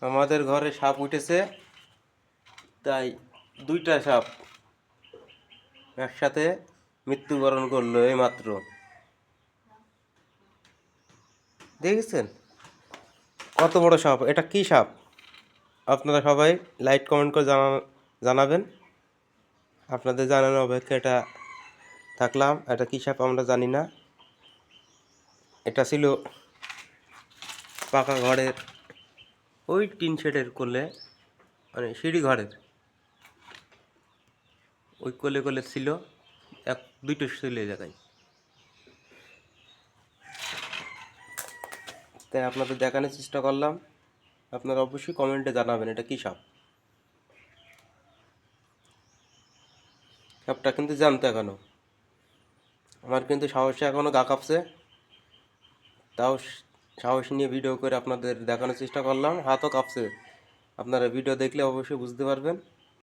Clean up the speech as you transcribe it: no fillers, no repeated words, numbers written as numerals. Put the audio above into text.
আমাদের ঘরে সাপ উঠেছে, তাই দুইটা সাপ একসাথে মৃত্যুবরণ করলো এই মাত্র। দেখেছেন কত বড় সাপ? এটা কি সাপ? আপনারা সবাই লাইক কমেন্ট করে জানাবেন। আপনাদের জানানো অপেক্ষা এটা থাকলাম। এটা কী সাপ আমরা জানি না। এটা ছিল পাকা ঘরের ওই টিন শেডের কোলে, মানে সিঁড়ি ঘরের ওই কোলে কোলে ছিল, দুইটো ছিল এই জায়গায়। তাই আপনাদের দেখানোর চেষ্টা করলাম। আপনারা অবশ্যই কমেন্টে জানাবেন এটা কী সাপ। সাপটা কিন্তু জানতো এখনো। আমার কিন্তু সাহসে এখনও গা কাঁপছে, তাও সাহস নিয়ে ভিডিও করে আপনাদের দেখানোর চেষ্টা করলাম। হাতও কাঁপছে, আপনারা ভিডিও দেখলে অবশ্যই বুঝতে পারবেন।